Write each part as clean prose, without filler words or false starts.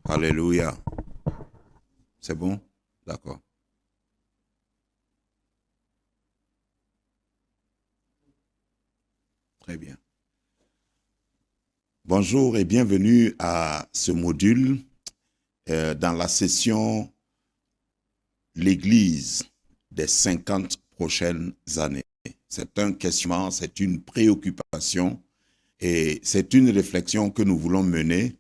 Alléluia. C'est bon? D'accord. Très bien. Bonjour et bienvenue à ce module dans la session L'Église des 50 prochaines années. C'est un questionnement, c'est une préoccupation et c'est une réflexion que nous voulons mener,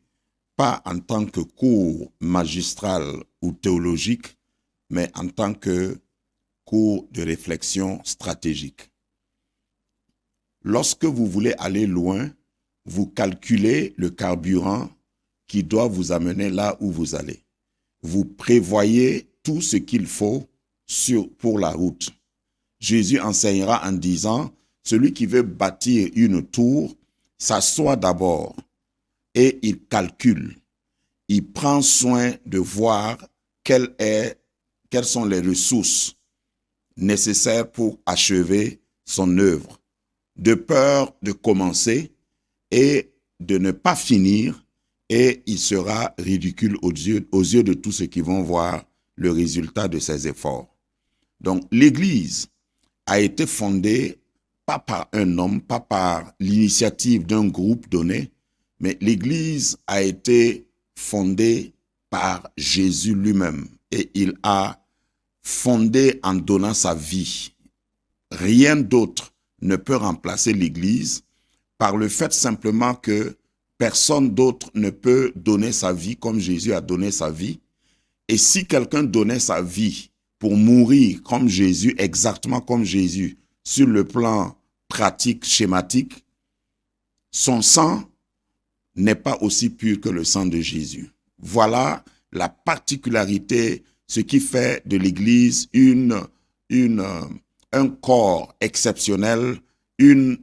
pas en tant que cours magistral ou théologique, mais en tant que cours de réflexion stratégique. Lorsque vous voulez aller loin, vous calculez le carburant qui doit vous amener là où vous allez. Vous prévoyez tout ce qu'il faut pour la route. Jésus enseignera en disant, celui qui veut bâtir une tour s'assoit d'abord et il calcule. Il prend soin de voir quelles sont les ressources nécessaires pour achever son œuvre, de peur de commencer et de ne pas finir, et il sera ridicule aux yeux de tous ceux qui vont voir le résultat de ses efforts. Donc l'Église a été fondée pas par un homme, pas par l'initiative d'un groupe donné, mais l'Église a été fondée par Jésus lui-même, et il a fondé en donnant sa vie. Rien d'autre ne peut remplacer l'Église, par le fait simplement que personne d'autre ne peut donner sa vie comme Jésus a donné sa vie. Et si quelqu'un donnait sa vie pour mourir comme Jésus, exactement comme Jésus, sur le plan pratique, schématique, son sang n'est pas aussi pur que le sang de Jésus. Voilà la particularité, ce qui fait de l'Église un corps exceptionnel,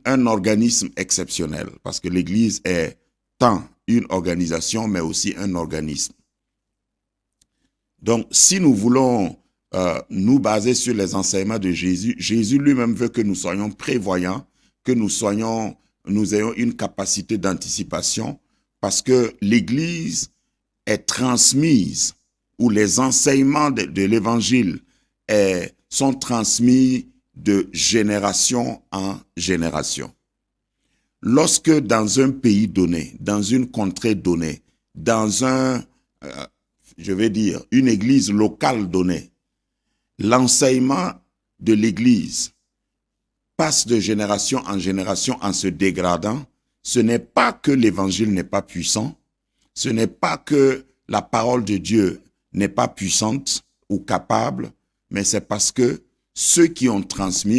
un organisme exceptionnel, parce que l'Église est tant une organisation, mais aussi un organisme. Donc, si nous voulons nous baser sur les enseignements de Jésus, Jésus lui-même veut que nous soyons prévoyants, que nous ayons une capacité d'anticipation, parce que l'Église est transmise, ou les enseignements de l'Évangile sont transmis de génération en génération. Lorsque dans un pays donné, dans une contrée donnée, dans une église locale donnée, l'enseignement de l'église passe de génération en génération en se dégradant, ce n'est pas que l'évangile n'est pas puissant, ce n'est pas que la parole de Dieu n'est pas puissante ou capable, mais c'est parce que ceux qui ont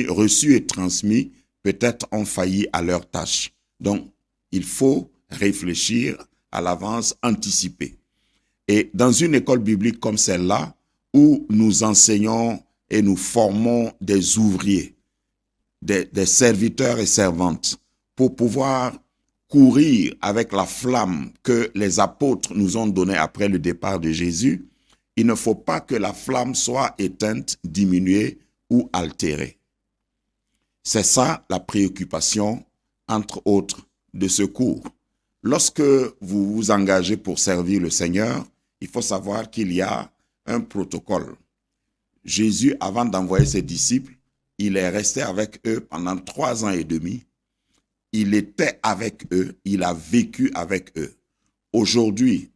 reçu et transmis, peut-être ont failli à leur tâche. Donc, il faut réfléchir à l'avance, anticiper. Et dans une école biblique comme celle-là, où nous enseignons et nous formons des ouvriers, des serviteurs et servantes, pour pouvoir courir avec la flamme que les apôtres nous ont donnée après le départ de Jésus, il ne faut pas que la flamme soit éteinte, diminuée ou altérée. C'est ça la préoccupation, entre autres, de ce cours. Lorsque vous vous engagez pour servir le Seigneur, il faut savoir qu'il y a un protocole. Jésus, avant d'envoyer ses disciples, il est resté avec eux pendant 3 ans et demi. Il était avec eux, il a vécu avec eux. Aujourd'hui,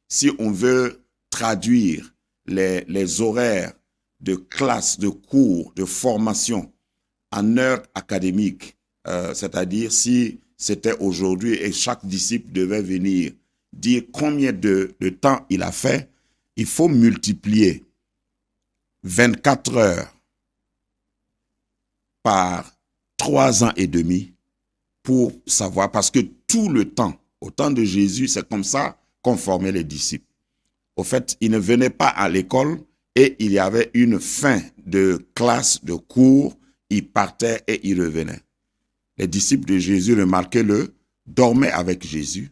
si on veut traduire les horaires de classe, de cours, de formation en heures académiques, c'est-à-dire si c'était aujourd'hui et chaque disciple devait venir dire combien de temps il a fait, il faut multiplier 24 heures par 3 ans et demi pour savoir, parce que tout le temps, au temps de Jésus, c'est comme ça qu'on formait les disciples. Au fait, ils ne venaient pas à l'école et il y avait une fin de classe, de cours, ils partaient et ils revenaient. Les disciples de Jésus, remarquez-le, dormaient avec Jésus,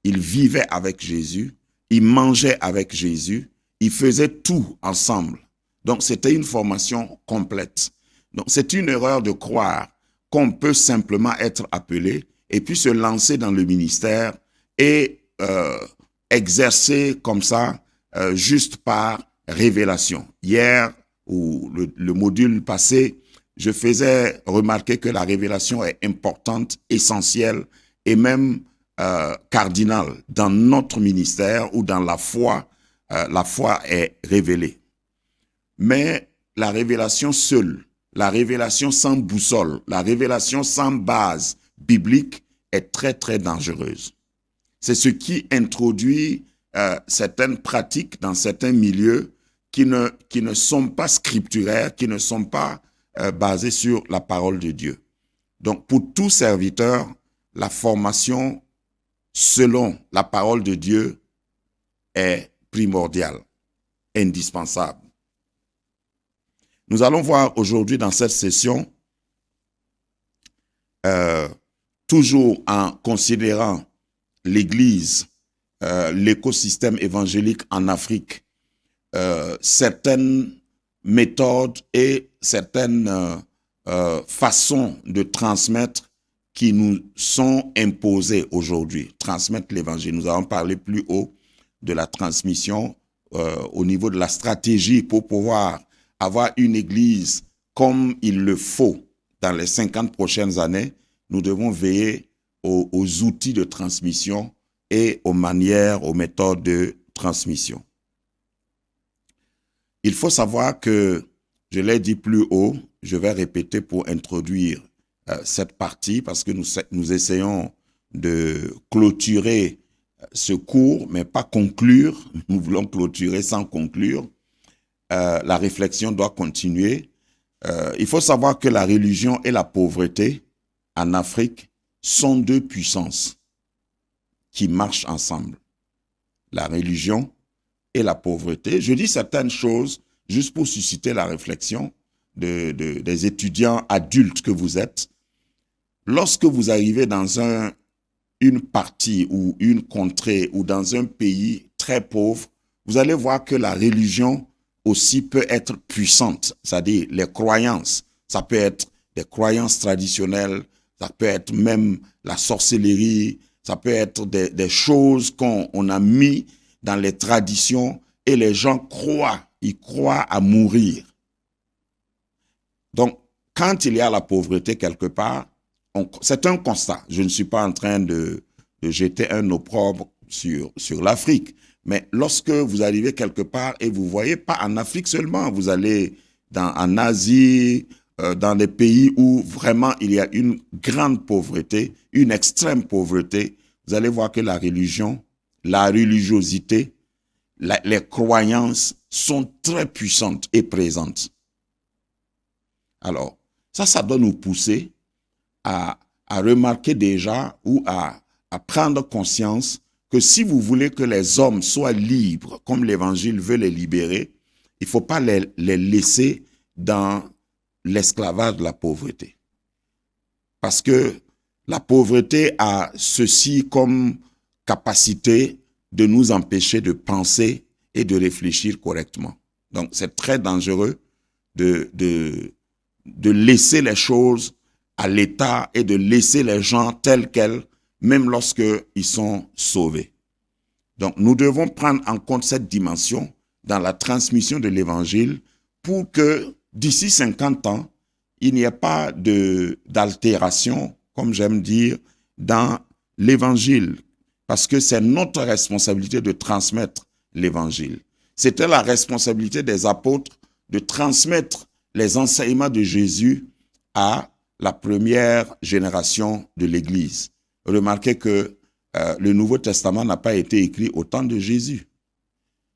ils vivaient avec Jésus, ils mangeaient avec Jésus, ils faisaient tout ensemble. Donc, c'était une formation complète. Donc, c'est une erreur de croire qu'on peut simplement être appelé et puis se lancer dans le ministère et exercée comme ça, juste par révélation. Hier, ou le module passé, je faisais remarquer que la révélation est importante, essentielle et même cardinale dans notre ministère ou dans la foi. La foi est révélée. Mais la révélation seule, la révélation sans boussole, la révélation sans base biblique est très, très dangereuse. C'est ce qui introduit certaines pratiques dans certains milieux qui ne sont pas scripturaires, qui ne sont pas basées sur la parole de Dieu. Donc, pour tout serviteur, la formation selon la parole de Dieu est primordiale, indispensable. Nous allons voir aujourd'hui dans cette session, toujours en considérant l'Église, l'écosystème évangélique en Afrique, certaines méthodes et certaines façons de transmettre qui nous sont imposées aujourd'hui, transmettre l'Évangile. Nous avons parlé plus haut de la transmission au niveau de la stratégie pour pouvoir avoir une Église comme il le faut dans les 50 prochaines années. Nous devons veiller aux outils de transmission et aux manières, aux méthodes de transmission. Il faut savoir que, je l'ai dit plus haut, je vais répéter pour introduire cette partie parce que nous essayons de clôturer ce cours, mais pas conclure. Nous voulons clôturer sans conclure. La réflexion doit continuer. Il faut savoir que la religion et la pauvreté en Afrique sont deux puissances qui marchent ensemble. La religion et la pauvreté. Je dis certaines choses juste pour susciter la réflexion des étudiants adultes que vous êtes. Lorsque vous arrivez dans une partie ou une contrée ou dans un pays très pauvre, vous allez voir que la religion aussi peut être puissante, c'est-à-dire les croyances. Ça peut être des croyances traditionnelles, ça peut être même la sorcellerie, ça peut être des choses qu'on a mis dans les traditions et les gens croient, ils croient à mourir. Donc, quand il y a la pauvreté quelque part, c'est un constat. Je ne suis pas en train de jeter un opprobre sur l'Afrique. Mais lorsque vous arrivez quelque part et vous voyez, pas en Afrique seulement, vous allez en Asie, dans des pays où vraiment il y a une grande pauvreté, une extrême pauvreté, vous allez voir que la religion, la religiosité, les croyances sont très puissantes et présentes. Alors, ça doit nous pousser à remarquer déjà ou à prendre conscience que si vous voulez que les hommes soient libres, comme l'Évangile veut les libérer, il ne faut pas les laisser dans l'esclavage de la pauvreté. Parce que la pauvreté a ceci comme capacité de nous empêcher de penser et de réfléchir correctement. Donc, c'est très dangereux de laisser les choses à l'état et de laisser les gens tels quels, même lorsqu'ils sont sauvés. Donc, nous devons prendre en compte cette dimension dans la transmission de l'Évangile pour que d'ici 50 ans, il n'y ait pas d'altération, comme j'aime dire, dans l'Évangile. Parce que c'est notre responsabilité de transmettre l'Évangile. C'était la responsabilité des apôtres de transmettre les enseignements de Jésus à la première génération de l'Église. Remarquez que le Nouveau Testament n'a pas été écrit au temps de Jésus.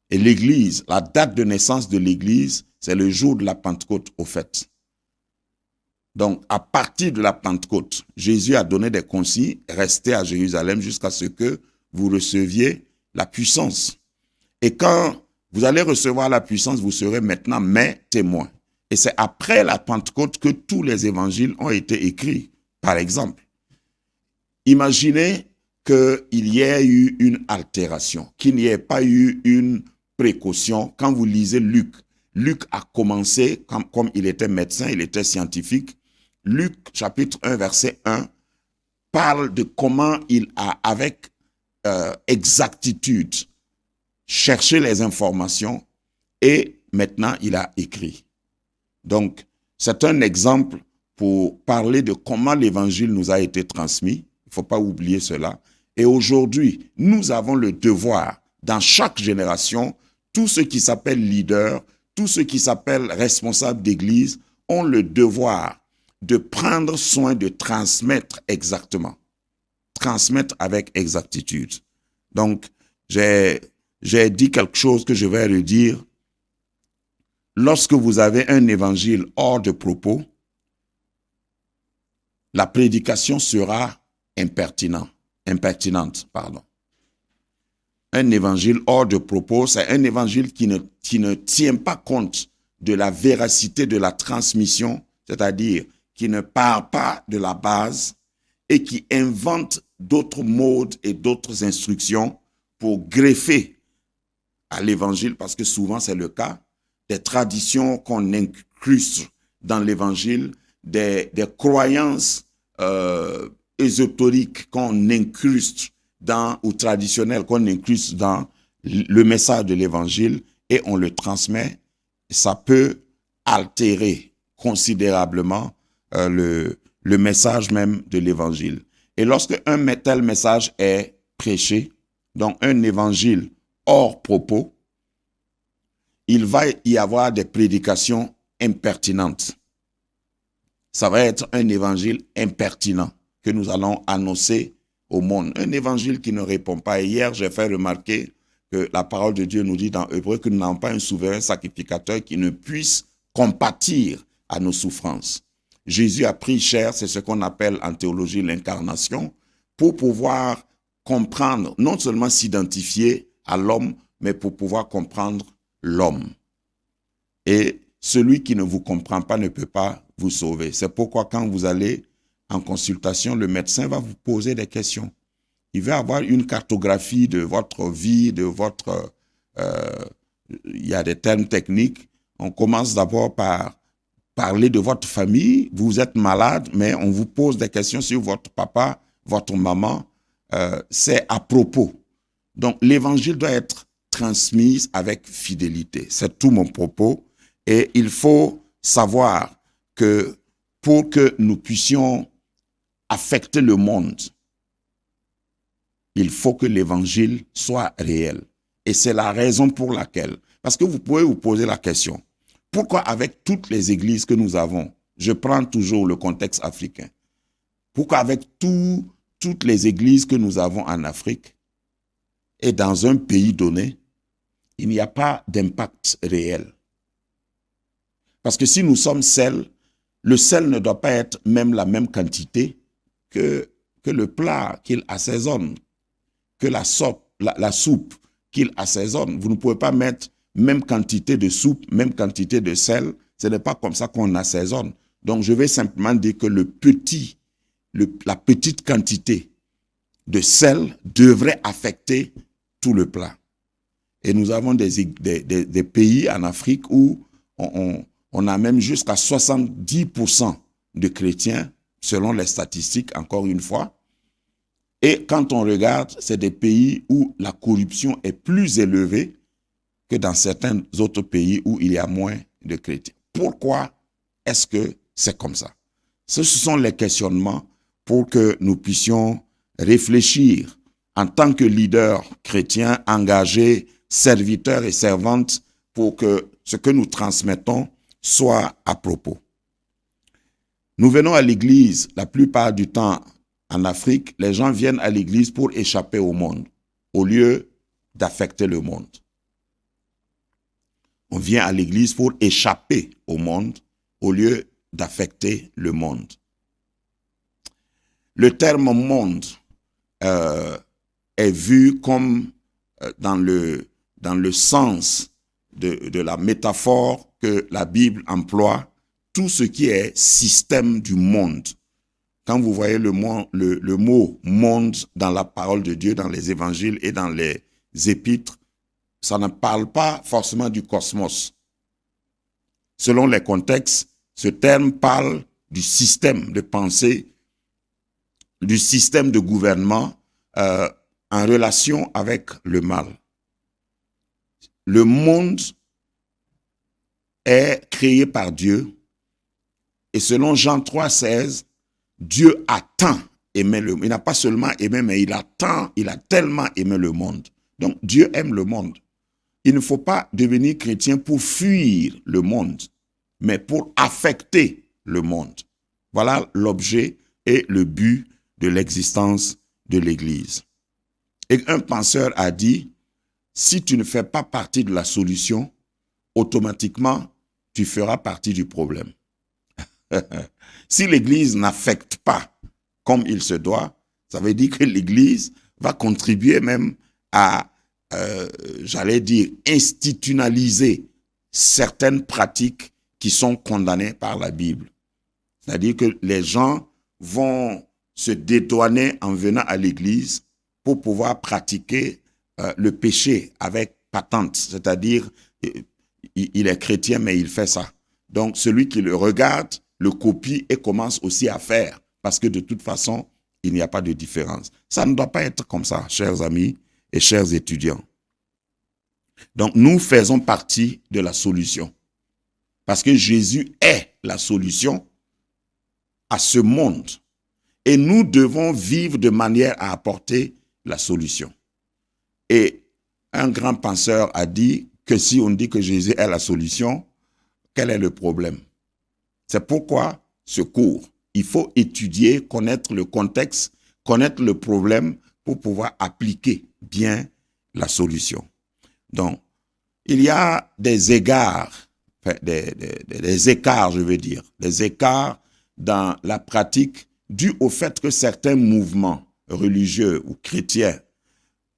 Et l'Église, la date de naissance de l'Église, c'est le jour de la Pentecôte au fait. Donc, à partir de la Pentecôte, Jésus a donné des consignes, restez à Jérusalem jusqu'à ce que vous receviez la puissance. Et quand vous allez recevoir la puissance, vous serez maintenant mes témoins. Et c'est après la Pentecôte que tous les évangiles ont été écrits. Par exemple, imaginez qu'il y ait eu une altération, qu'il n'y ait pas eu une précaution. Quand vous lisez Luc, Luc a commencé, comme il était médecin, il était scientifique. Luc, chapitre 1, verset 1, parle de comment il a, avec exactitude, cherché les informations et maintenant il a écrit. Donc, c'est un exemple pour parler de comment l'évangile nous a été transmis. Il ne faut pas oublier cela. Et aujourd'hui, nous avons le devoir, dans chaque génération, tous ceux qui s'appellent leaders, tous ceux qui s'appellent responsables d'église, ont le devoir de prendre soin de transmettre exactement, transmettre avec exactitude. Donc, j'ai dit quelque chose que je vais redire. Lorsque vous avez un évangile hors de propos, la prédication sera impertinente. Un évangile hors de propos, c'est un évangile qui ne tient pas compte de la véracité de la transmission, c'est-à-dire qui ne part pas de la base et qui invente d'autres modes et d'autres instructions pour greffer à l'évangile, parce que souvent c'est le cas, des traditions qu'on incruste dans l'évangile, des croyances ésotériques qu'on incruste ou traditionnelles qu'on incruste dans le message de l'évangile et on le transmet. Ça peut altérer considérablement le message même de l'évangile. Et lorsque un tel message est prêché, donc un évangile hors propos, il va y avoir des prédications impertinentes. Ça va être un évangile impertinent que nous allons annoncer au monde. Un évangile qui ne répond pas. Et hier, j'ai fait remarquer que la parole de Dieu nous dit dans Hébreux que nous n'avons pas un souverain sacrificateur qui ne puisse compatir à nos souffrances. Jésus a pris chair, c'est ce qu'on appelle en théologie l'incarnation, pour pouvoir comprendre, non seulement s'identifier à l'homme, mais pour pouvoir comprendre l'homme. Et celui qui ne vous comprend pas ne peut pas vous sauver. C'est pourquoi quand vous allez en consultation, le médecin va vous poser des questions. Il va avoir une cartographie de votre vie, de votre... il y a des termes techniques. On commence d'abord par parler de votre famille. Vous êtes malade, mais on vous pose des questions sur votre papa, votre maman. C'est à propos. Donc, l'évangile doit être transmis avec fidélité. C'est tout mon propos. Et il faut savoir que pour que nous puissions affecter le monde, il faut que l'évangile soit réel. Et c'est la raison pour laquelle, parce que vous pouvez vous poser la question, pourquoi avec toutes les églises que nous avons, je prends toujours le contexte africain, pourquoi avec toutes les églises que nous avons en Afrique et dans un pays donné, il n'y a pas d'impact réel? Parce que si nous sommes sel, le sel ne doit pas être même la même quantité que le plat qu'il assaisonne, que la soupe qu'il assaisonne. Vous ne pouvez pas mettre même quantité de soupe, même quantité de sel. Ce n'est pas comme ça qu'on assaisonne. Donc, je vais simplement dire que la petite quantité de sel devrait affecter tout le plat. Et nous avons des pays en Afrique où on a même jusqu'à 70% de chrétiens, selon les statistiques, encore une fois. Et quand on regarde, c'est des pays où la corruption est plus élevée que dans certains autres pays où il y a moins de chrétiens. Pourquoi est-ce que c'est comme ça? Ce sont les questionnements pour que nous puissions réfléchir en tant que leaders chrétiens engagés, serviteurs et servantes, pour que ce que nous transmettons soit à propos. Nous venons à l'église la plupart du temps en Afrique, les gens viennent à l'église pour échapper au monde, au lieu d'affecter le monde. On vient à l'église pour échapper au monde, au lieu d'affecter le monde. Le terme monde est vu comme dans le sens de la métaphore que la Bible emploie, tout ce qui est système du monde. Quand vous voyez le mot monde dans la parole de Dieu, dans les évangiles et dans les épîtres, ça ne parle pas forcément du cosmos. Selon les contextes, ce terme parle du système de pensée, du système de gouvernement en relation avec le mal. le monde est créé par Dieu. Et selon Jean 3,16, Dieu a tant aimé le monde. Il n'a pas seulement aimé, mais il a tellement aimé le monde. Donc Dieu aime le monde. Il ne faut pas devenir chrétien pour fuir le monde, mais pour affecter le monde. Voilà l'objet et le but de l'existence de l'Église. Et un penseur a dit, si tu ne fais pas partie de la solution, automatiquement, tu feras partie du problème. Si l'Église n'affecte pas comme il se doit, ça veut dire que l'Église va contribuer même à, j'allais dire, institutionnaliser certaines pratiques qui sont condamnées par la Bible. C'est-à-dire que les gens vont se dédouaner en venant à l'Église pour pouvoir pratiquer le péché avec patente, c'est-à-dire il est chrétien mais il fait ça. Donc celui qui le regarde, le copie et commence aussi à faire, parce que de toute façon, il n'y a pas de différence. Ça ne doit pas être comme ça, chers amis et chers étudiants. Donc nous faisons partie de la solution, parce que Jésus est la solution à ce monde. Et nous devons vivre de manière à apporter la solution. Et un grand penseur a dit que si on dit que Jésus est la solution, quel est le problème? C'est pourquoi ce cours, il faut étudier, connaître le contexte, connaître le problème pour pouvoir appliquer bien la solution. Donc, il y a des égards, enfin, des écarts, je veux dire, des écarts dans la pratique dû au fait que certains mouvements religieux ou chrétiens,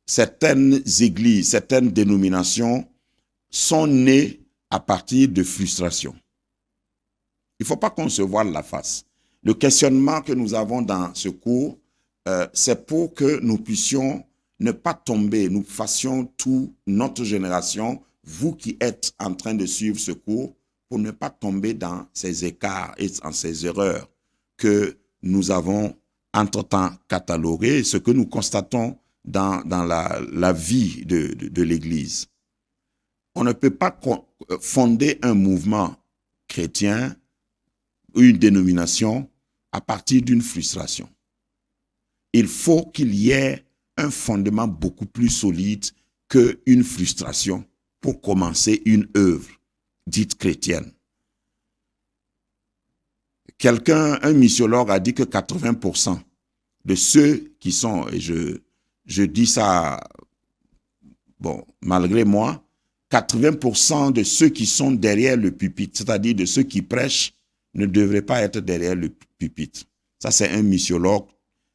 certaines églises, certaines dénominations sont nées à partir de frustrations. Il ne faut pas qu'on se voile la face. Le questionnement que nous avons dans ce cours, c'est pour que nous puissions ne pas tomber, nous fassions toute notre génération, vous qui êtes en train de suivre ce cours, pour ne pas tomber dans ces écarts et dans ces erreurs que nous avons entre-temps cataloguées, ce que nous constatons dans la vie de l'Église. On ne peut pas fonder un mouvement chrétien, une dénomination, à partir d'une frustration. Il faut qu'il y ait un fondement beaucoup plus solide qu'une frustration pour commencer une œuvre dite chrétienne. Un missiologue a dit que 80% de ceux qui sont, et je dis ça, bon, malgré moi, 80% de ceux qui sont derrière le pupitre, c'est-à-dire de ceux qui prêchent, ne devraient pas être derrière le pupitre. Ça, c'est un missiologue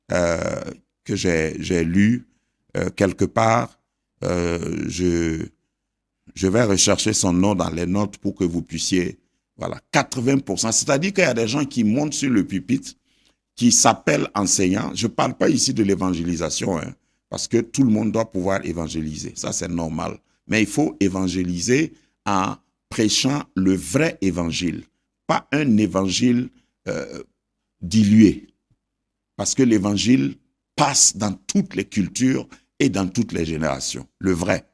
que j'ai lu quelque part. Je vais rechercher son nom dans les notes pour que vous puissiez... Voilà, 80%. C'est-à-dire qu'il y a des gens qui montent sur le pupitre, qui s'appellent enseignants. Je ne parle pas ici de l'évangélisation, hein, parce que tout le monde doit pouvoir évangéliser. Ça, c'est normal. Mais il faut évangéliser en prêchant le vrai évangile, pas un évangile dilué. Parce que l'évangile passe dans toutes les cultures et dans toutes les générations. Le vrai.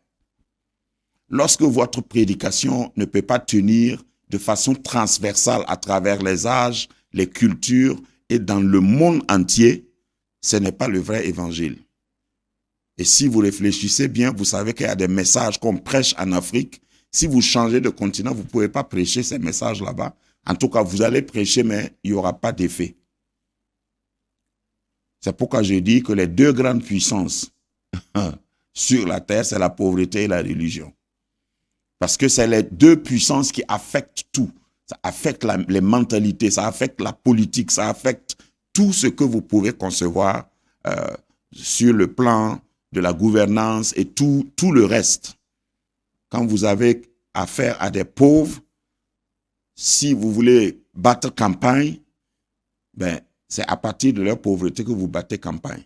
Lorsque votre prédication ne peut pas tenir de façon transversale à travers les âges, les cultures et dans le monde entier, ce n'est pas le vrai évangile. Et si vous réfléchissez bien, vous savez qu'il y a des messages qu'on prêche en Afrique. Si vous changez de continent, vous ne pouvez pas prêcher ces messages là-bas. En tout cas, vous allez prêcher, mais il n'y aura pas d'effet. C'est pourquoi je dis que les deux grandes puissances sur la terre, c'est la pauvreté et la religion. Parce que c'est les deux puissances qui affectent tout. Ça affecte les mentalités, ça affecte la politique, ça affecte tout ce que vous pouvez concevoir sur le plan de la gouvernance et tout le reste. Quand vous avez affaire à des pauvres, si vous voulez battre campagne, ben, c'est à partir de leur pauvreté que vous battez campagne.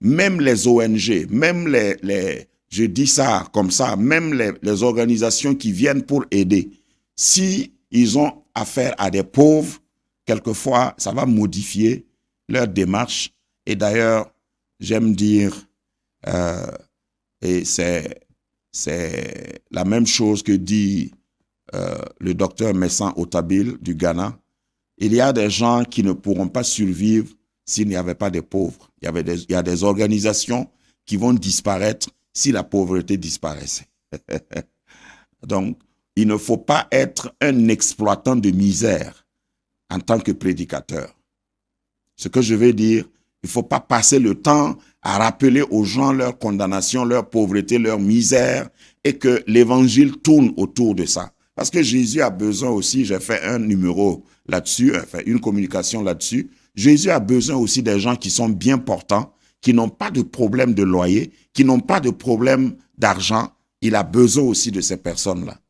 Même les ONG, même je dis ça comme ça, même les organisations qui viennent pour aider, si ils ont affaire à des pauvres, quelquefois, ça va modifier leur démarche. Et d'ailleurs, j'aime dire, et c'est C'est la même chose que dit le docteur Messan Otabil du Ghana. Il y a des gens qui ne pourront pas survivre s'il n'y avait pas de pauvres. Il y a des organisations qui vont disparaître si la pauvreté disparaissait. Donc, il ne faut pas être un exploitant de misère en tant que prédicateur. Ce que je veux dire, il ne faut pas passer le temps à rappeler aux gens leur condamnation, leur pauvreté, leur misère, et que l'évangile tourne autour de ça. Parce que Jésus a besoin aussi, j'ai fait un numéro là-dessus, enfin une communication là-dessus, Jésus a besoin aussi des gens qui sont bien portants, qui n'ont pas de problème de loyer, qui n'ont pas de problème d'argent. Il a besoin aussi de ces personnes-là.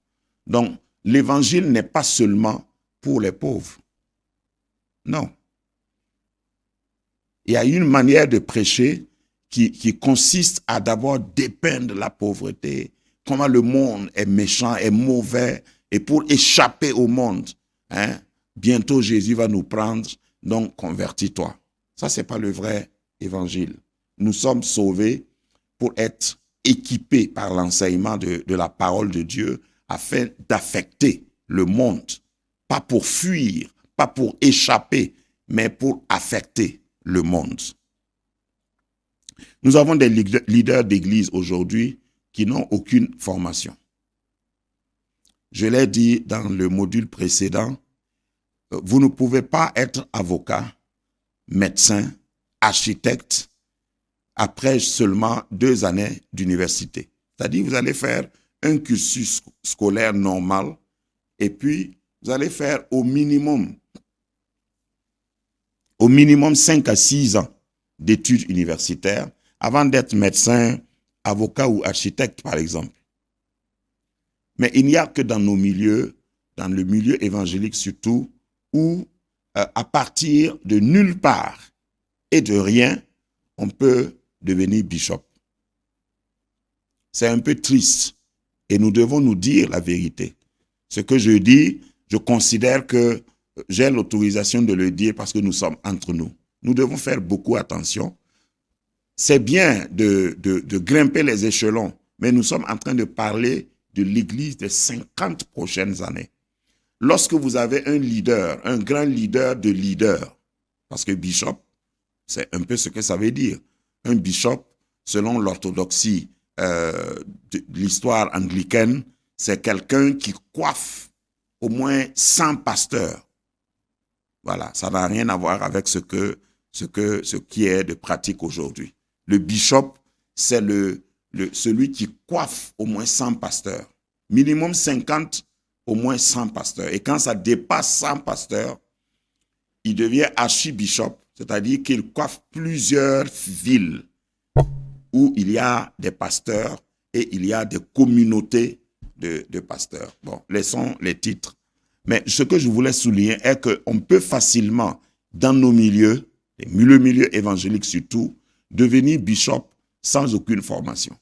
Donc, l'évangile n'est pas seulement pour les pauvres. Non. Il y a une manière de prêcher qui consiste à d'abord dépeindre la pauvreté, comment le monde est méchant, est mauvais, et pour échapper au monde, bientôt Jésus va nous prendre, donc convertis-toi. Ça, c'est pas le vrai évangile. Nous sommes sauvés pour être équipés par l'enseignement de la parole de Dieu afin d'affecter le monde, pas pour fuir, pas pour échapper, mais pour affecter le monde. Nous avons des leaders d'église aujourd'hui qui n'ont aucune formation. Je l'ai dit dans le module précédent, vous ne pouvez pas être avocat, médecin, architecte après seulement 2 années d'université. C'est-à-dire vous allez faire un cursus scolaire normal et puis vous allez faire au minimum 5 à 6 ans d'études universitaires avant d'être médecin, avocat ou architecte, par exemple. Mais il n'y a que dans nos milieux, dans le milieu évangélique surtout, où à partir de nulle part et de rien, on peut devenir bishop. C'est un peu triste et nous devons nous dire la vérité. Ce que je dis, je considère que j'ai l'autorisation de le dire parce que nous sommes entre nous. Nous devons faire beaucoup attention. C'est bien de grimper les échelons, mais nous sommes en train de parler de l'Église des 50 prochaines années. Lorsque vous avez un leader, un grand leader de leaders, parce que bishop, c'est un peu ce que ça veut dire. Un bishop, selon l'orthodoxie de l'histoire anglicaine, c'est quelqu'un qui coiffe au moins 100 pasteurs. Voilà, ça n'a rien à voir avec ce qui est de pratique aujourd'hui. Le bishop, c'est celui qui coiffe au moins 100 pasteurs. Minimum 50, au moins 100 pasteurs. Et quand ça dépasse 100 pasteurs, il devient archibishop, c'est-à-dire qu'il coiffe plusieurs villes où il y a des pasteurs et il y a des communautés de pasteurs. Bon, laissons les titres. Mais ce que je voulais souligner est qu'on peut facilement, dans nos milieux, le milieu évangélique surtout, devenir bishop sans aucune formation.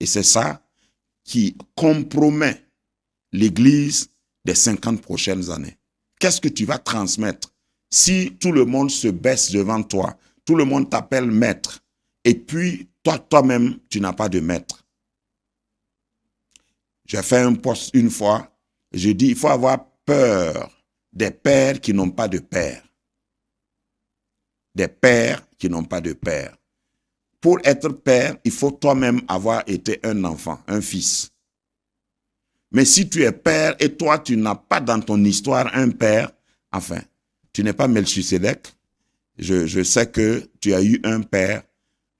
Et c'est ça qui compromet l'Église des 50 prochaines années. Qu'est-ce que tu vas transmettre si tout le monde se baisse devant toi, tout le monde t'appelle maître, et puis toi-même, tu n'as pas de maître? J'ai fait un post une fois, je dis, il faut avoir peur des pères qui n'ont pas de père. Des pères qui n'ont pas de père. Pour être père, il faut toi-même avoir été un enfant, un fils. Mais si tu es père et toi, tu n'as pas dans ton histoire un père, enfin, tu n'es pas Melchisedec. Je sais que tu as eu un père.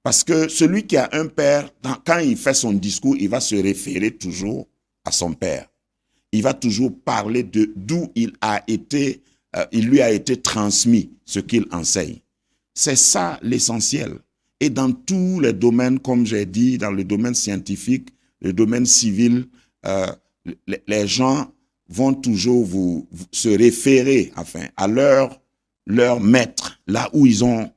Parce que celui qui a un père, quand il fait son discours, il va se référer toujours à son père. Il va toujours parler de d'où il lui a été transmis ce qu'il enseigne. C'est ça l'essentiel. Et dans tous les domaines, comme j'ai dit, dans le domaine scientifique, le domaine civil, les gens vont toujours se référer à leur maître, là où ils ont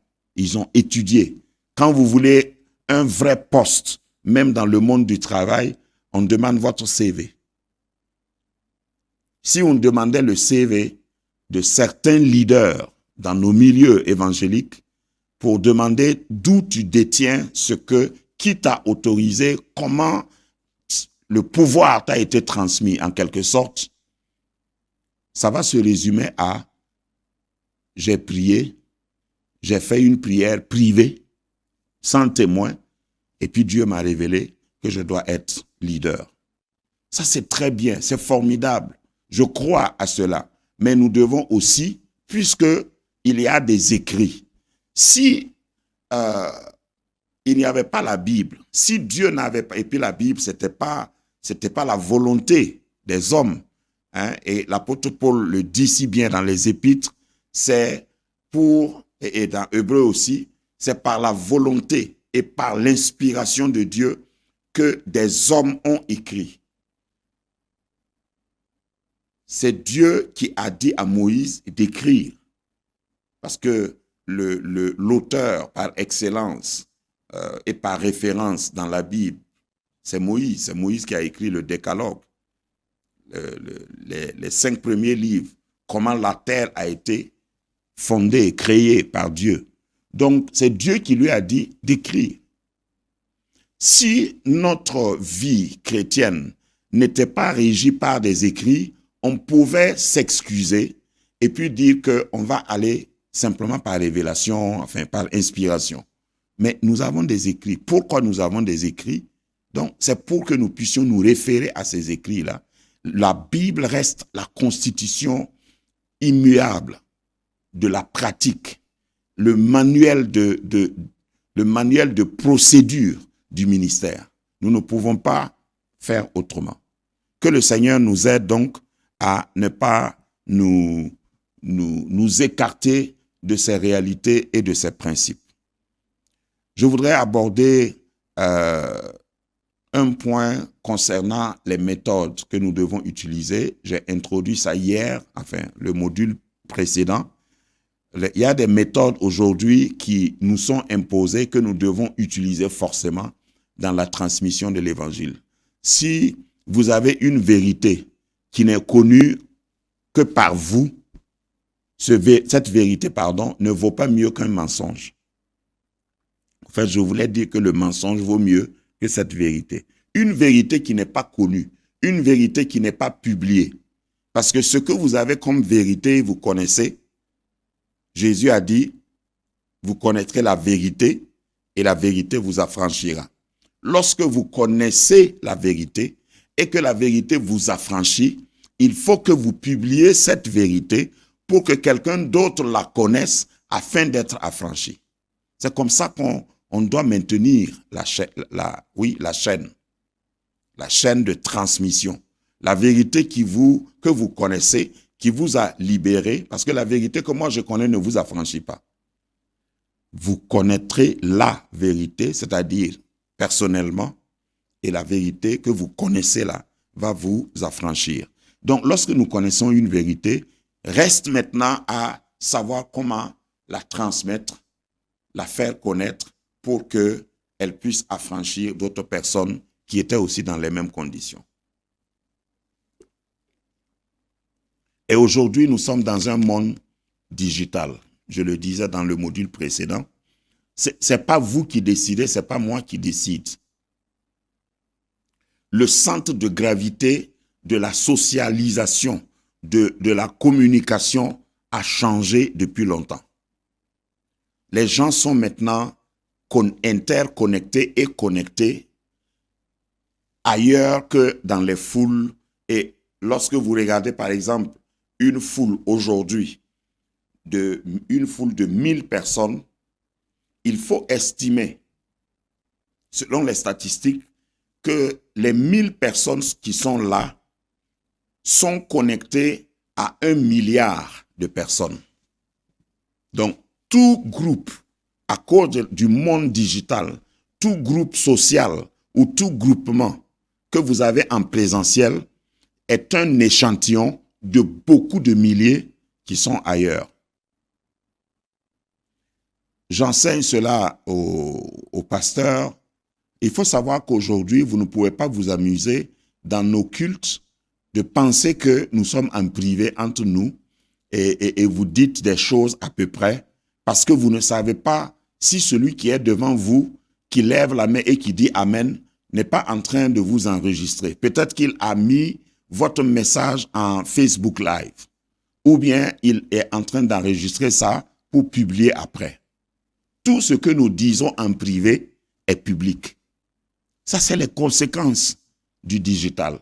étudié. Quand vous voulez un vrai poste, même dans le monde du travail, on demande votre CV. Si on demandait le CV de certains leaders dans nos milieux évangéliques pour demander d'où tu détiens qui t'a autorisé, comment le pouvoir t'a été transmis en quelque sorte, ça va se résumer à j'ai prié, j'ai fait une prière privée, sans témoin, et puis Dieu m'a révélé que je dois être leader. Ça, c'est très bien, c'est formidable. Je crois à cela. Mais nous devons aussi, puisque il y a des écrits, si il n'y avait pas la Bible, si Dieu n'avait pas, et puis la Bible, c'était pas la volonté des hommes, hein, et l'apôtre Paul le dit si bien dans les Épîtres, c'est pour, et dans Hébreu aussi, c'est par la volonté et par l'inspiration de Dieu que des hommes ont écrit. C'est Dieu qui a dit à Moïse d'écrire, parce que l'auteur par excellence et par référence dans la Bible, c'est Moïse. C'est Moïse qui a écrit le Décalogue, les 5 premiers livres, comment la terre a été fondée, créée par Dieu. Donc, c'est Dieu qui lui a dit d'écrire. Si notre vie chrétienne n'était pas régie par des écrits, on pouvait s'excuser et puis dire qu'on va aller simplement par révélation, enfin par inspiration. Mais nous avons des écrits. Pourquoi nous avons des écrits? Donc, c'est pour que nous puissions nous référer à ces écrits-là. La Bible reste la constitution immuable de la pratique, le manuel de procédure du ministère. Nous ne pouvons pas faire autrement. Que le Seigneur nous aide donc à ne pas nous écarter de ces réalités et de ces principes. Je voudrais aborder un point concernant les méthodes que nous devons utiliser. J'ai introduit ça hier, enfin le module précédent. Il y a des méthodes aujourd'hui qui nous sont imposées que nous devons utiliser forcément dans la transmission de l'évangile. Si vous avez une vérité qui n'est connue que par vous, cette vérité, ne vaut pas mieux qu'un mensonge. En fait, je voulais dire que le mensonge vaut mieux que cette vérité. Une vérité qui n'est pas connue, une vérité qui n'est pas publiée. Parce que ce que vous avez comme vérité, vous connaissez. Jésus a dit, vous connaîtrez la vérité et la vérité vous affranchira. Lorsque vous connaissez la vérité et que la vérité vous affranchit, il faut que vous publiez cette vérité pour que quelqu'un d'autre la connaisse afin d'être affranchi. C'est comme ça qu'on doit maintenir la chaîne de transmission. La vérité que vous connaissez, qui vous a libéré, parce que la vérité que moi je connais ne vous affranchit pas. Vous connaîtrez la vérité, c'est-à-dire personnellement, et la vérité que vous connaissez là va vous affranchir. Donc, lorsque nous connaissons une vérité, reste maintenant à savoir comment la transmettre, la faire connaître pour qu'elle puisse affranchir d'autres personnes qui étaient aussi dans les mêmes conditions. Et aujourd'hui, nous sommes dans un monde digital. Je le disais dans le module précédent. C'est pas vous qui décidez, c'est pas moi qui décide. Le centre de gravité de la socialisation, de la communication a changé depuis longtemps. Les gens sont maintenant interconnectés et connectés ailleurs que dans les foules. Et lorsque vous regardez par exemple une foule aujourd'hui, une foule de 1000 personnes, il faut estimer, selon les statistiques, que les 1000 personnes qui sont là sont connectées à 1 milliard de personnes. Donc, tout groupe, à cause du monde digital, tout groupe social ou tout groupement que vous avez en présentiel est un échantillon de beaucoup de milliers qui sont ailleurs. J'enseigne cela aux pasteurs. Il faut savoir qu'aujourd'hui, vous ne pouvez pas vous amuser dans nos cultes de penser que nous sommes en privé entre nous et vous dites des choses à peu près parce que vous ne savez pas si celui qui est devant vous, qui lève la main et qui dit Amen, n'est pas en train de vous enregistrer. Peut-être qu'il a mis votre message en Facebook Live. Ou bien il est en train d'enregistrer ça pour publier après. Tout ce que nous disons en privé est public. Ça, c'est les conséquences du digital.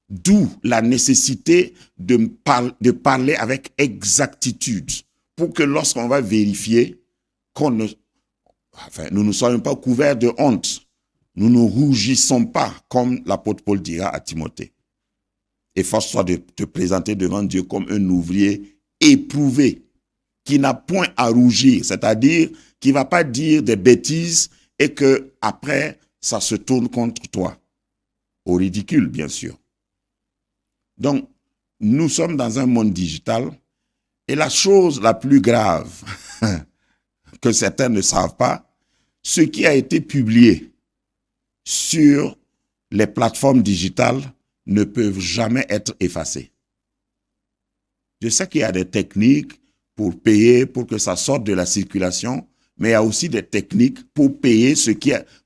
D'où la nécessité de parler avec exactitude pour que lorsqu'on va vérifier, nous ne soyons pas couverts de honte. Nous ne rougissons pas, comme l'apôtre Paul dira à Timothée. Efforce-toi de te présenter devant Dieu comme un ouvrier éprouvé, qui n'a point à rougir, c'est-à-dire qui ne va pas dire des bêtises et que après ça se tourne contre toi. Au ridicule, bien sûr. Donc, nous sommes dans un monde digital et la chose la plus grave que certains ne savent pas, ce qui a été publié sur les plateformes digitales ne peuvent jamais être effacés. Je sais qu'il y a des techniques pour payer, pour que ça sorte de la circulation, mais il y a aussi des techniques pour payer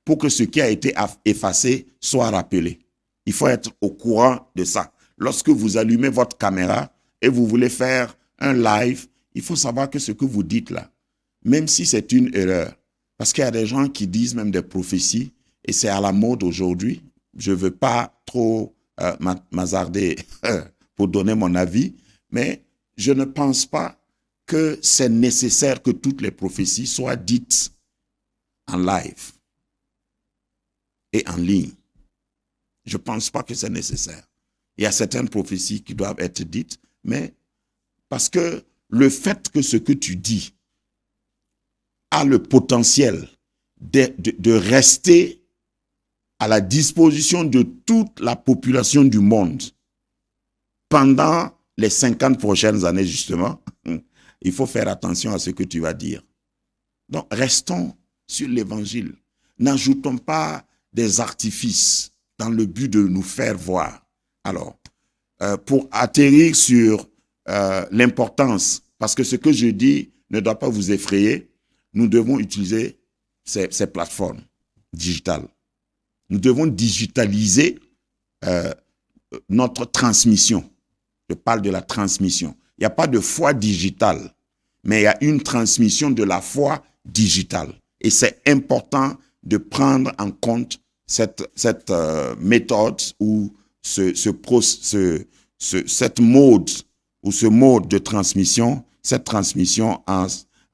pour que ce qui a été effacé soit rappelé. Il faut être au courant de ça. Lorsque vous allumez votre caméra et vous voulez faire un live, il faut savoir que ce que vous dites là, même si c'est une erreur, parce qu'il y a des gens qui disent même des prophéties, et c'est à la mode aujourd'hui, je ne veux pas trop m'hasarder pour donner mon avis, mais je ne pense pas que c'est nécessaire que toutes les prophéties soient dites en live et en ligne. Je ne pense pas que c'est nécessaire. Il y a certaines prophéties qui doivent être dites, mais parce que le fait que ce que tu dis a le potentiel de rester à la disposition de toute la population du monde pendant les 50 prochaines années, justement, il faut faire attention à ce que tu vas dire. Donc, restons sur l'évangile. N'ajoutons pas des artifices dans le but de nous faire voir. Alors, pour atterrir sur l'importance, parce que ce que je dis ne doit pas vous effrayer, nous devons utiliser ces plateformes digitales. Nous devons digitaliser notre transmission. Je parle de la transmission. Il n'y a pas de foi digitale, mais il y a une transmission de la foi digitale. Et c'est important de prendre en compte cette méthode ou cette mode ou ce mode de transmission, cette transmission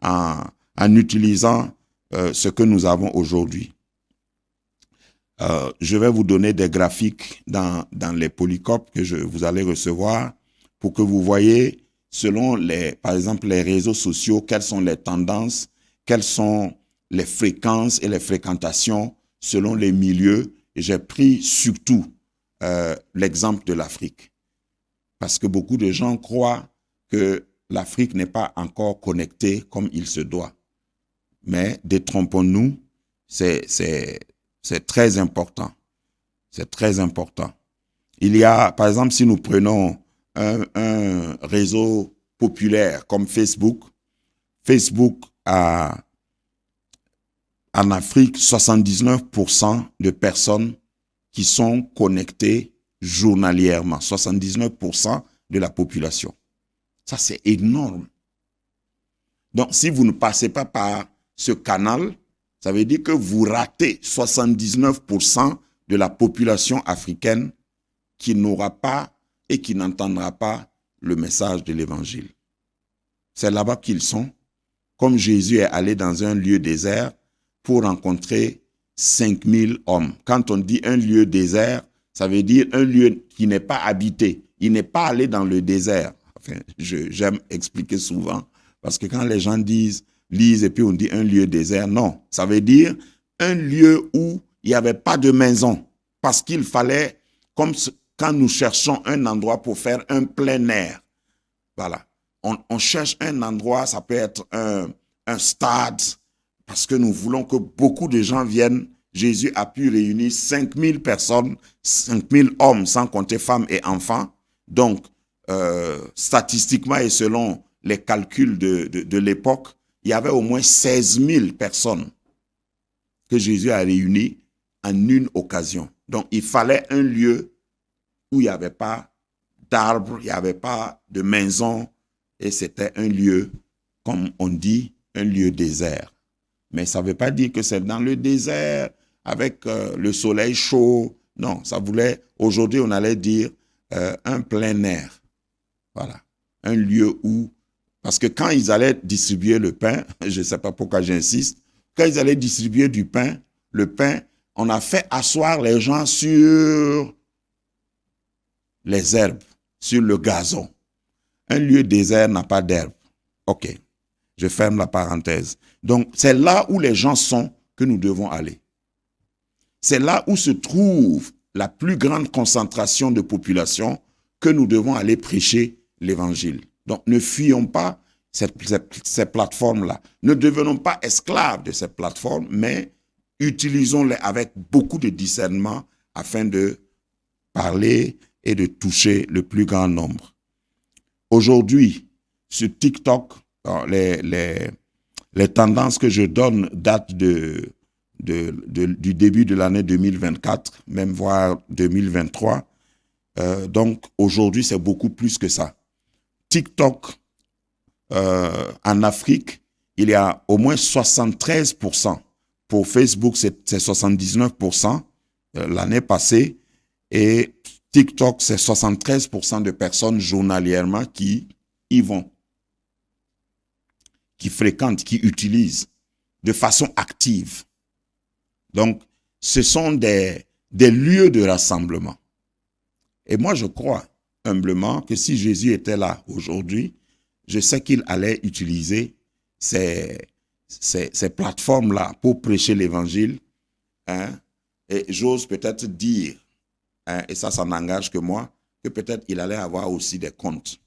en utilisant ce que nous avons aujourd'hui. Je vais vous donner des graphiques dans les polycopes que vous allez recevoir pour que vous voyez, selon par exemple les réseaux sociaux, quelles sont les tendances, quelles sont les fréquences et les fréquentations selon les milieux. Et j'ai pris surtout l'exemple de l'Afrique. Parce que beaucoup de gens croient que l'Afrique n'est pas encore connectée comme il se doit. Mais détrompons-nous, c'est très important. C'est très important. Il y a, par exemple, si nous prenons un réseau populaire comme Facebook, Facebook a en Afrique 79% de personnes qui sont connectées journalièrement. 79% de la population. Ça, c'est énorme. Donc, si vous ne passez pas par ce canal, ça veut dire que vous ratez 79% de la population africaine qui n'aura pas et qui n'entendra pas le message de l'évangile. C'est là-bas qu'ils sont. Comme Jésus est allé dans un lieu désert pour rencontrer 5000 hommes. Quand on dit un lieu désert, ça veut dire un lieu qui n'est pas habité. Il n'est pas allé dans le désert. Enfin, j'aime expliquer souvent, parce que quand les gens lisent et puis on dit un lieu désert, non. Ça veut dire un lieu où il n'y avait pas de maison, parce qu'il fallait, comme quand nous cherchons un endroit pour faire un plein air, voilà. On cherche un endroit, ça peut être un stade, parce que nous voulons que beaucoup de gens viennent. Jésus a pu réunir 5000 personnes, 5000 hommes, sans compter femmes et enfants. Donc, statistiquement et selon les calculs de l'époque, il y avait au moins 16 000 personnes que Jésus a réunies en une occasion. Donc, il fallait un lieu où il n'y avait pas d'arbres, il n'y avait pas de maisons, et c'était un lieu, comme on dit, un lieu désert. Mais ça ne veut pas dire que c'est dans le désert, avec le soleil chaud. Non, ça voulait, aujourd'hui, on allait dire un plein air. Voilà. Un lieu où, parce que quand ils allaient distribuer le pain, je ne sais pas pourquoi j'insiste, quand ils allaient distribuer du pain, le pain, on a fait asseoir les gens sur les herbes, sur le gazon. Un lieu désert n'a pas d'herbe. OK, je ferme la parenthèse. Donc, c'est là où les gens sont que nous devons aller. C'est là où se trouve la plus grande concentration de population que nous devons aller prêcher l'évangile. Donc, ne fuyons pas ces plateformes-là. Ne devenons pas esclaves de ces plateformes, mais utilisons-les avec beaucoup de discernement afin de parler et de toucher le plus grand nombre. Aujourd'hui, sur TikTok, les tendances que je donne datent du début de l'année 2024, même voire 2023. Donc, aujourd'hui, c'est beaucoup plus que ça. TikTok, en Afrique, il y a au moins 73%. Pour Facebook, c'est 79% l'année passée. Et TikTok, c'est 73% de personnes journalièrement qui y vont, qui fréquentent, qui utilisent de façon active. Donc, ce sont des lieux de rassemblement. Et moi, je crois humblement que si Jésus était là aujourd'hui, je sais qu'il allait utiliser ces plateformes-là pour prêcher l'évangile. Hein, et j'ose peut-être dire, hein, et ça n'engage que moi, que peut-être il allait avoir aussi des comptes.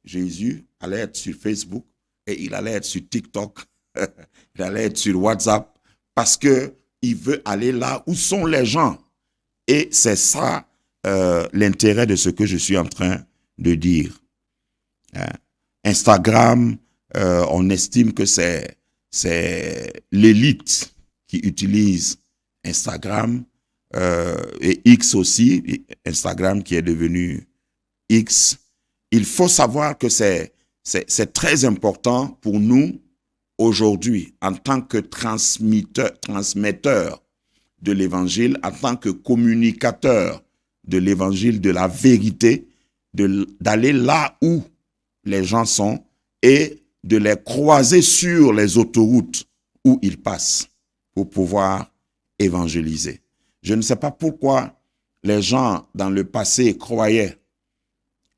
Jésus allait être sur Facebook et il allait être sur TikTok, il allait être sur WhatsApp, parce qu'il veut aller là où sont les gens. Et c'est ça l'intérêt de ce que je suis en train de dire. Hein. Instagram, on estime que c'est l'élite qui utilise Instagram, et X aussi, Instagram qui est devenu X. Il faut savoir que c'est très important pour nous aujourd'hui en tant que transmetteur de l'évangile, en tant que communicateur de l'évangile, de la vérité, d'aller là où les gens sont et de les croiser sur les autoroutes où ils passent pour pouvoir évangéliser. Je ne sais pas pourquoi les gens dans le passé croyaient,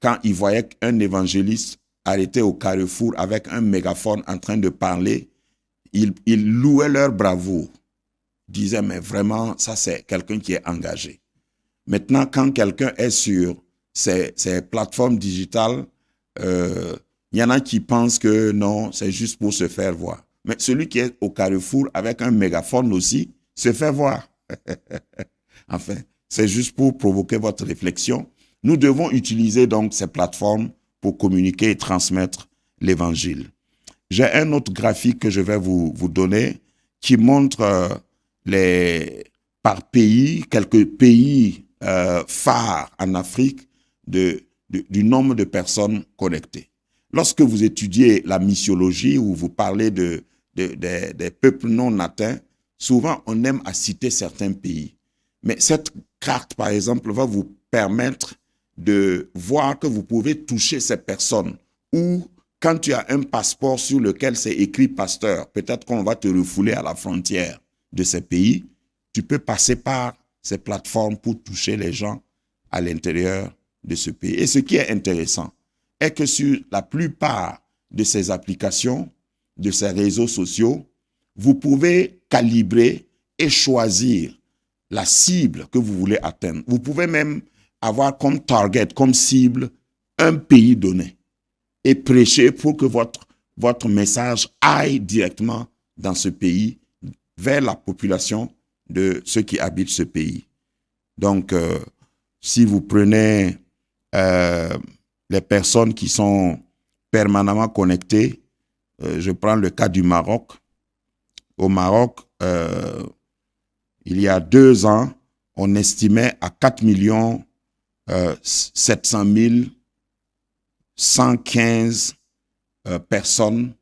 quand ils voyaient un évangéliste arrêté au carrefour avec un mégaphone en train de parler, ils louaient leur bravoure, disaient, mais vraiment, ça c'est quelqu'un qui est engagé. Maintenant, quand quelqu'un est sur ces plateformes digitales, il y en a qui pensent que non, c'est juste pour se faire voir. Mais celui qui est au carrefour avec un mégaphone aussi se fait voir. Enfin, c'est juste pour provoquer votre réflexion. Nous devons utiliser donc ces plateformes pour communiquer et transmettre l'évangile. J'ai un autre graphique que je vais vous donner qui montre par pays, quelques pays phares en Afrique du nombre de personnes connectées. Lorsque vous étudiez la missiologie ou vous parlez des peuples non atteints, souvent on aime à citer certains pays. Mais cette carte, par exemple, va vous permettre de voir que vous pouvez toucher ces personnes. Ou quand tu as un passeport sur lequel c'est écrit pasteur, peut-être qu'on va te refouler à la frontière de ces pays, tu peux passer par ces plateformes pour toucher les gens à l'intérieur de ce pays. Et ce qui est intéressant est que sur la plupart de ces applications, de ces réseaux sociaux, vous pouvez calibrer et choisir la cible que vous voulez atteindre. Vous pouvez même avoir comme target, comme cible, un pays donné et prêcher pour que votre message aille directement dans ce pays, vers la population de ceux qui habitent ce pays. Donc, si vous prenez les personnes qui sont permanemment connectées, je prends le cas du Maroc. Au Maroc, il y a 2 ans, on estimait à 4 700 115 personnes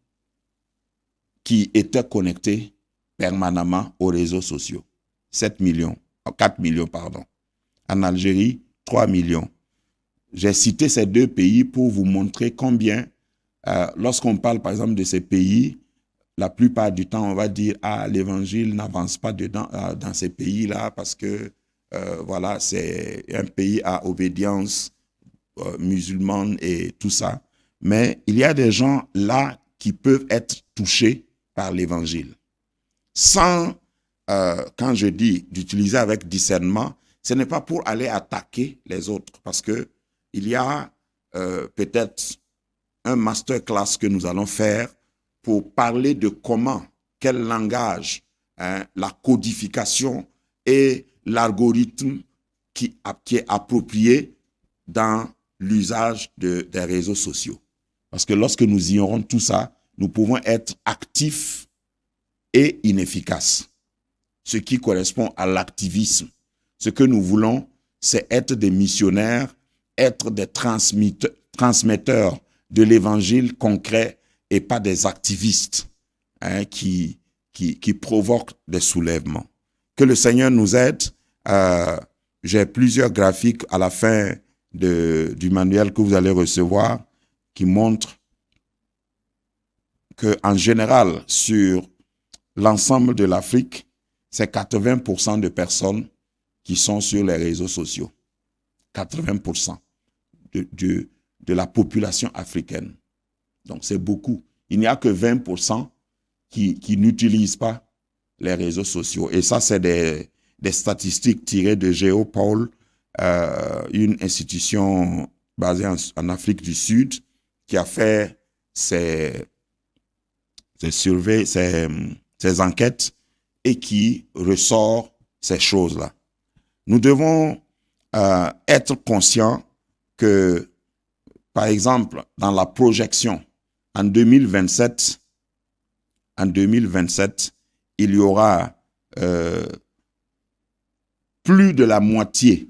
qui étaient connectées permanemment aux réseaux sociaux. 4 millions, pardon. En Algérie, 3 millions. J'ai cité ces 2 pays pour vous montrer combien, lorsqu'on parle par exemple de ces pays, la plupart du temps, on va dire « Ah, l'évangile n'avance pas dedans, dans ces pays-là parce que voilà, c'est un pays à obédience musulmane et tout ça. » Mais il y a des gens là qui peuvent être touchés par l'évangile. Sans, quand je dis d'utiliser avec discernement, ce n'est pas pour aller attaquer les autres, parce que il y a peut-être un masterclass que nous allons faire pour parler de comment, quel langage, la codification et l'algorithme qui est approprié dans l'usage des réseaux sociaux. Parce que lorsque nous ignorons tout ça, nous pouvons être actifs et inefficaces. Ce qui correspond à l'activisme. Ce que nous voulons, c'est être des missionnaires, être des transmetteurs de l'évangile concret et pas des activistes qui provoquent des soulèvements. Que le Seigneur nous aide. J'ai plusieurs graphiques à la fin du manuel que vous allez recevoir qui montrent qu'en général, sur l'ensemble de l'Afrique, c'est 80% de personnes qui sont sur les réseaux sociaux. 80% de la population africaine. Donc, c'est beaucoup. Il n'y a que 20% qui n'utilisent pas les réseaux sociaux. Et ça, c'est des statistiques tirées de Géopol, une institution basée en Afrique du Sud qui a fait ces enquêtes et qui ressort ces choses-là. Nous devons être conscients que, par exemple, dans la projection, en 2027, il y aura plus de la moitié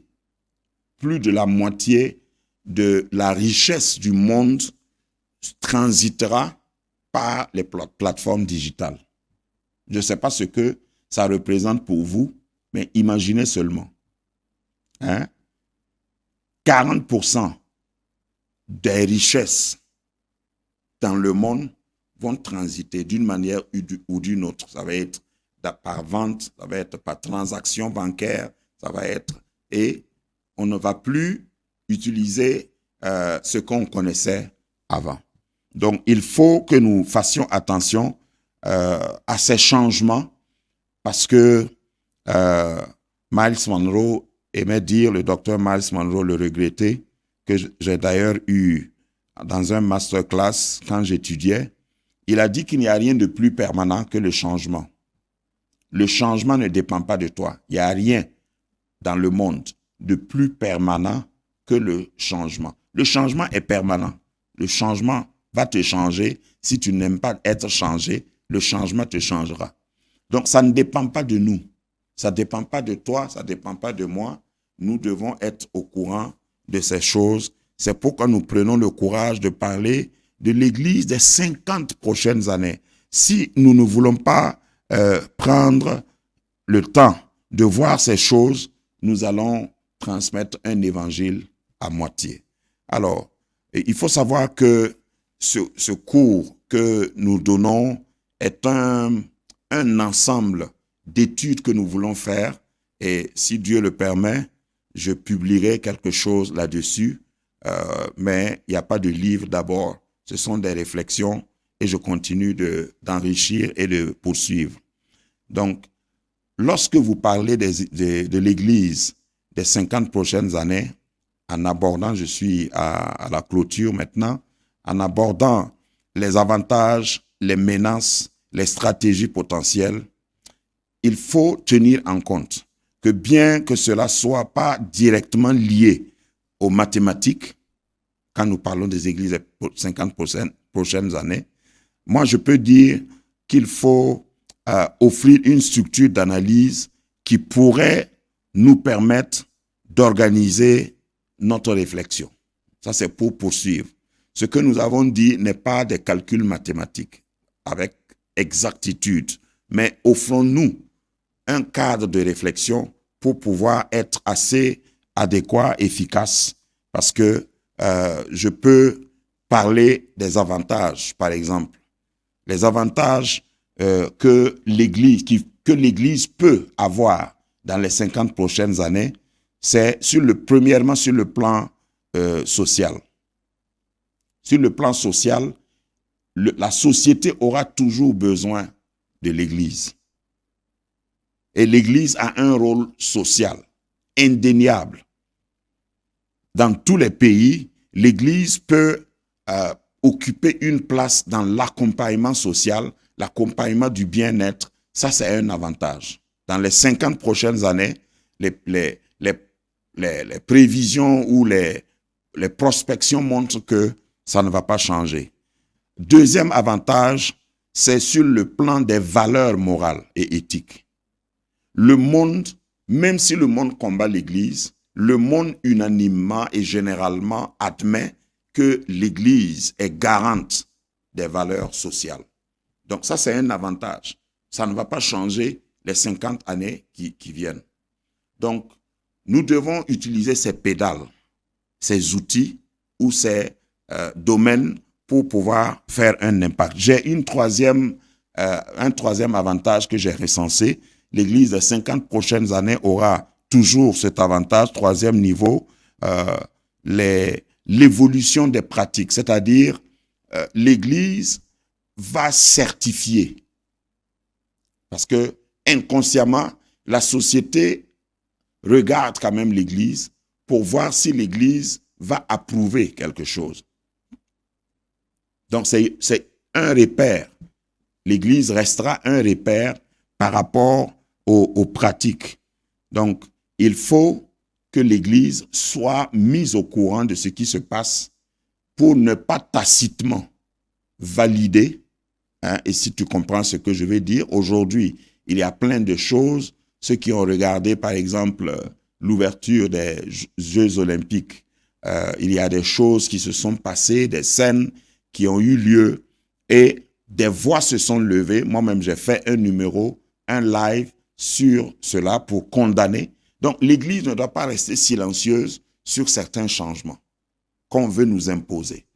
de la richesse du monde transitera par les plateformes digitales. Je ne sais pas ce que ça représente pour vous, mais imaginez seulement. 40% des richesses dans le monde vont transiter d'une manière ou d'une autre. Ça va être par vente, ça va être par transaction bancaire, ça va être... Et on ne va plus utiliser ce qu'on connaissait avant. Donc, il faut que nous fassions attention à ces changements parce que Myles Munroe aimait dire, le docteur Myles Munroe le regrettait, que j'ai d'ailleurs eu dans un masterclass quand j'étudiais, il a dit qu'il n'y a rien de plus permanent que le changement. Le changement ne dépend pas de toi. Il n'y a rien dans le monde de plus permanent que le changement. Le changement est permanent. Le changement va te changer. Si tu n'aimes pas être changé, le changement te changera. Donc, ça ne dépend pas de nous. Ça ne dépend pas de toi, ça ne dépend pas de moi. Nous devons être au courant de ces choses. C'est pourquoi nous prenons le courage de parler de l'Église des 50 prochaines années. Si nous ne voulons pas prendre le temps de voir ces choses, nous allons transmettre un évangile à moitié. Alors, il faut savoir que ce cours que nous donnons est un ensemble d'études que nous voulons faire et si Dieu le permet, je publierai quelque chose là-dessus, mais il n'y a pas de livre d'abord. Ce sont des réflexions et je continue d'enrichir et de poursuivre. Donc, lorsque vous parlez de l'Église des 50 prochaines années, en abordant, je suis à la clôture maintenant, en abordant les avantages, les menaces, les stratégies potentielles, il faut tenir en compte que bien que cela ne soit pas directement lié aux mathématiques, quand nous parlons des églises des 50 prochaines années, moi je peux dire qu'il faut offrir une structure d'analyse qui pourrait nous permettre d'organiser notre réflexion. Ça, c'est pour poursuivre. Ce que nous avons dit n'est pas des calculs mathématiques avec exactitude, mais offrons-nous un cadre de réflexion pour pouvoir être assez adéquat, efficace, parce que je peux parler des avantages, par exemple. Les avantages que l'Église peut avoir dans les 50 prochaines années, c'est premièrement sur le plan social. Sur le plan social, la société aura toujours besoin de l'Église. Et l'Église a un rôle social indéniable. Dans tous les pays, l'Église peut occuper une place dans l'accompagnement social, l'accompagnement du bien-être. Ça, c'est un avantage. Dans les 50 prochaines années, les prévisions ou les prospections montrent que ça ne va pas changer. Deuxième avantage, c'est sur le plan des valeurs morales et éthiques. Le monde, même si le monde combat l'Église, le monde unanimement et généralement admet que l'Église est garante des valeurs sociales. Donc ça, c'est un avantage. Ça ne va pas changer les 50 années qui viennent. Donc, nous devons utiliser ces pédales, ces outils ou ces domaines pour pouvoir faire un impact. J'ai un troisième avantage que j'ai recensé. L'Église des 50 prochaines années aura toujours cet avantage, troisième niveau, l'évolution des pratiques, c'est-à-dire l'Église va certifier. Parce que inconsciemment, la société regarde quand même l'Église pour voir si l'Église va approuver quelque chose. Donc c'est un repère. L'Église restera un repère par rapport aux pratiques. Donc, il faut que l'Église soit mise au courant de ce qui se passe pour ne pas tacitement valider. Et si tu comprends ce que je vais dire, aujourd'hui, il y a plein de choses. Ceux qui ont regardé, par exemple, l'ouverture des Jeux olympiques, il y a des choses qui se sont passées, des scènes qui ont eu lieu et des voix se sont levées. Moi-même, j'ai fait un numéro, un live sur cela pour condamner. Donc, l'Église ne doit pas rester silencieuse sur certains changements qu'on veut nous imposer.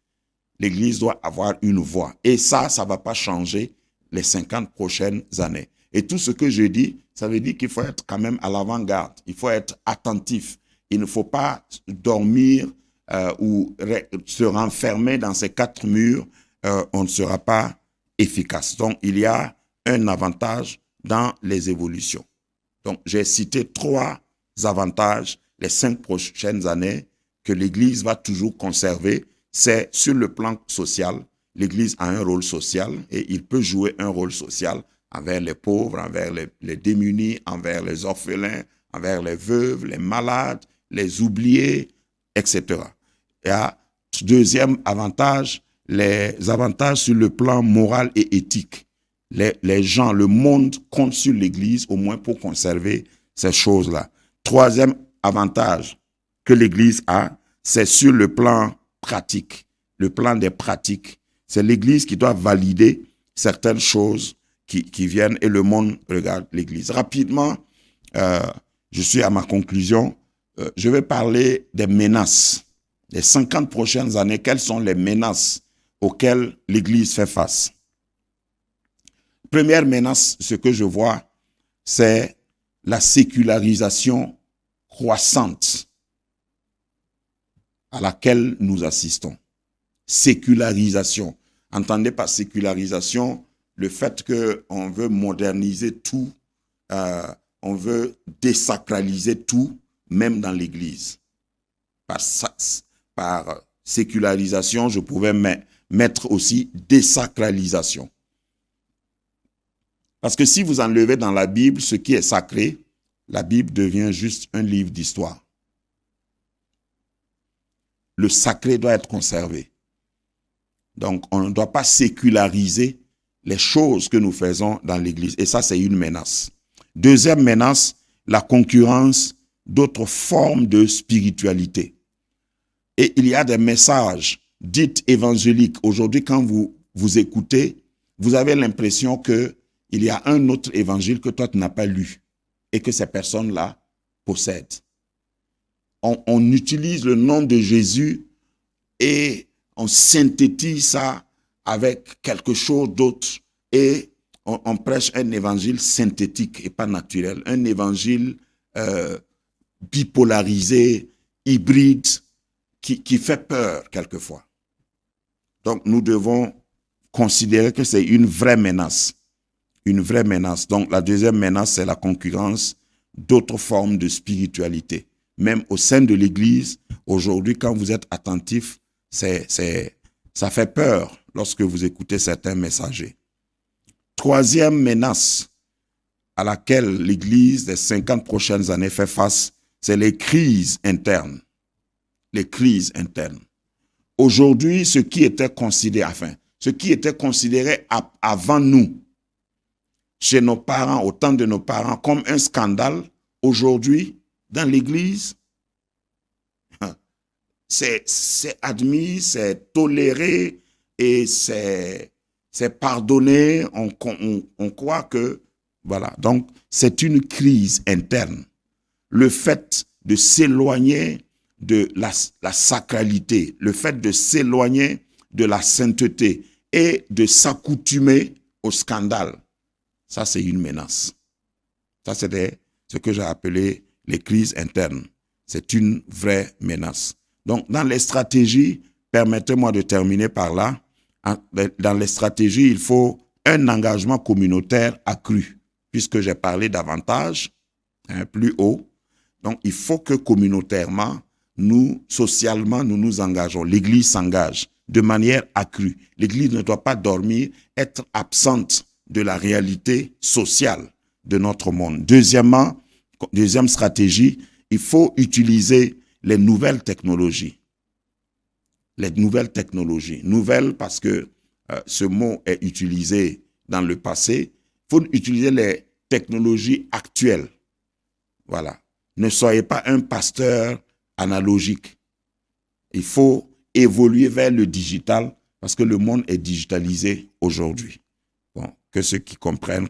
L'Église doit avoir une voix. Et ça ne va pas changer les 50 prochaines années. Et tout ce que je dis, ça veut dire qu'il faut être quand même à l'avant-garde. Il faut être attentif. Il ne faut pas dormir ou se renfermer dans ces quatre murs. On ne sera pas efficace. Donc, il y a un avantage dans les évolutions. Donc, j'ai cité 3 avantages les 5 prochaines années que l'Église va toujours conserver. C'est sur le plan social. L'Église a un rôle social et il peut jouer un rôle social envers les pauvres, envers les démunis, envers les orphelins, envers les veuves, les malades, les oubliés, etc. Et deuxième avantage, les avantages sur le plan moral et éthique. Les gens, le monde compte sur l'Église au moins pour conserver ces choses-là. Troisième avantage que l'Église a, c'est sur le plan pratique, le plan des pratiques. C'est l'Église qui doit valider certaines choses qui viennent et le monde regarde l'Église. Rapidement, je suis à ma conclusion. Je vais parler des menaces. Les 50 prochaines années, quelles sont les menaces auxquelles l'Église fait face? Première menace, ce que je vois, c'est la sécularisation croissante à laquelle nous assistons. Sécularisation. Entendez par sécularisation le fait qu'on veut moderniser tout, on veut désacraliser tout, même dans l'Église. Par sécularisation, je pouvais mettre aussi désacralisation. Parce que si vous enlevez dans la Bible ce qui est sacré, la Bible devient juste un livre d'histoire. Le sacré doit être conservé. Donc, on ne doit pas séculariser les choses que nous faisons dans l'Église. Et ça, c'est une menace. Deuxième menace, la concurrence d'autres formes de spiritualité. Et il y a des messages dits évangéliques. Aujourd'hui, quand vous écoutez, vous avez l'impression qu'il y a un autre évangile que toi, tu n'as pas lu et que ces personnes-là possèdent. On utilise le nom de Jésus et on synthétise ça avec quelque chose d'autre et on prêche un évangile synthétique et pas naturel, un évangile bipolarisé, hybride, qui fait peur quelquefois. Donc nous devons considérer que c'est une vraie menace. Une vraie menace. Donc la deuxième menace, c'est la concurrence d'autres formes de spiritualité. Même au sein de l'Église, aujourd'hui, quand vous êtes attentif, ça fait peur lorsque vous écoutez certains messagers. Troisième menace à laquelle l'Église des 50 prochaines années fait face, c'est les crises internes. Les crises internes. Aujourd'hui, ce qui était considéré avant nous, chez nos parents, au temps de nos parents, comme un scandale, aujourd'hui, dans l'Église, c'est admis, c'est toléré et c'est pardonné. On croit que, voilà. Donc, c'est une crise interne. Le fait de s'éloigner de la sacralité, le fait de s'éloigner de la sainteté et de s'accoutumer au scandale, ça c'est une menace. Ça c'est ce que j'ai appelé les crises internes. C'est une vraie menace. Donc dans les stratégies, permettez-moi de terminer par là, dans les stratégies, il faut un engagement communautaire accru, puisque j'ai parlé davantage, plus haut. Donc il faut que communautairement, socialement, nous nous engageons. L'Église s'engage de manière accrue. L'Église ne doit pas dormir, être absente de la réalité sociale de notre monde. Deuxième stratégie, il faut utiliser les nouvelles technologies. Les nouvelles technologies. Nouvelles parce que ce mot est utilisé dans le passé. Il faut utiliser les technologies actuelles. Voilà. Ne soyez pas un pasteur analogique. Il faut évoluer vers le digital parce que le monde est digitalisé aujourd'hui. Bon, que ceux qui comprennent.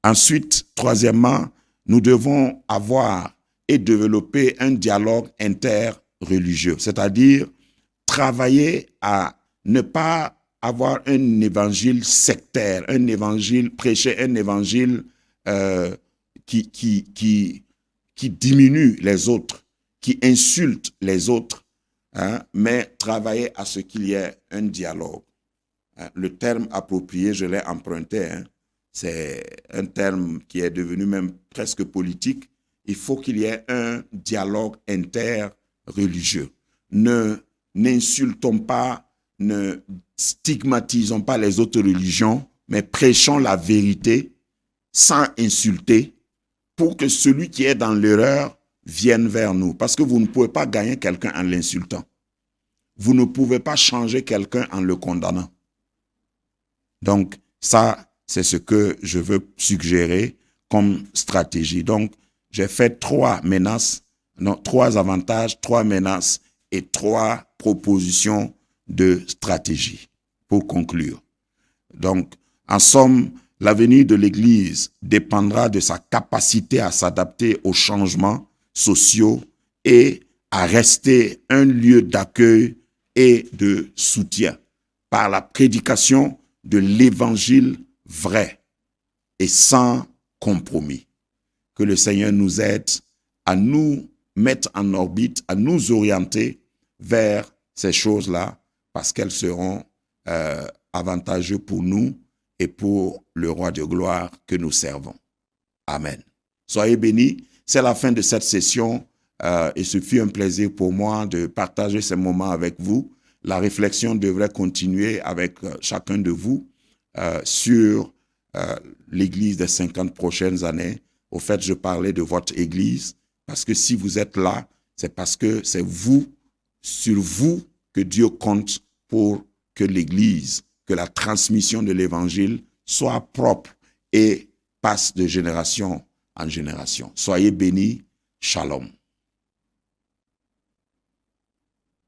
Ensuite, troisièmement, nous devons avoir et développer un dialogue interreligieux, c'est-à-dire travailler à ne pas avoir un évangile sectaire, un évangile prêché, un évangile qui diminue les autres, qui insulte les autres, mais travailler à ce qu'il y ait un dialogue. Le terme approprié, je l'ai emprunté, c'est un terme qui est devenu même presque politique. Il faut qu'il y ait un dialogue interreligieux. N'insultons pas, ne stigmatisons pas les autres religions, mais prêchons la vérité sans insulter pour que celui qui est dans l'erreur vienne vers nous. Parce que vous ne pouvez pas gagner quelqu'un en l'insultant. Vous ne pouvez pas changer quelqu'un en le condamnant. Donc, ça, c'est ce que je veux suggérer comme stratégie. Donc, j'ai fait 3 avantages, 3 menaces et 3 propositions de stratégie pour conclure. Donc, en somme, l'avenir de l'Église dépendra de sa capacité à s'adapter aux changements sociaux et à rester un lieu d'accueil et de soutien par la prédication de l'Évangile vrai et sans compromis. Que le Seigneur nous aide à nous mettre en orbite, à nous orienter vers ces choses-là parce qu'elles seront avantageuses pour nous et pour le roi de gloire que nous servons. Amen. Soyez bénis. C'est la fin de cette session et ce fut un plaisir pour moi de partager ces moments avec vous. La réflexion devrait continuer avec chacun de vous sur l'Église des 50 prochaines années. Au fait, je parlais de votre Église parce que si vous êtes là, c'est parce que c'est vous, sur vous, que Dieu compte pour que l'Église, que la transmission de l'Évangile soit propre et passe de génération en génération. Soyez bénis. Shalom.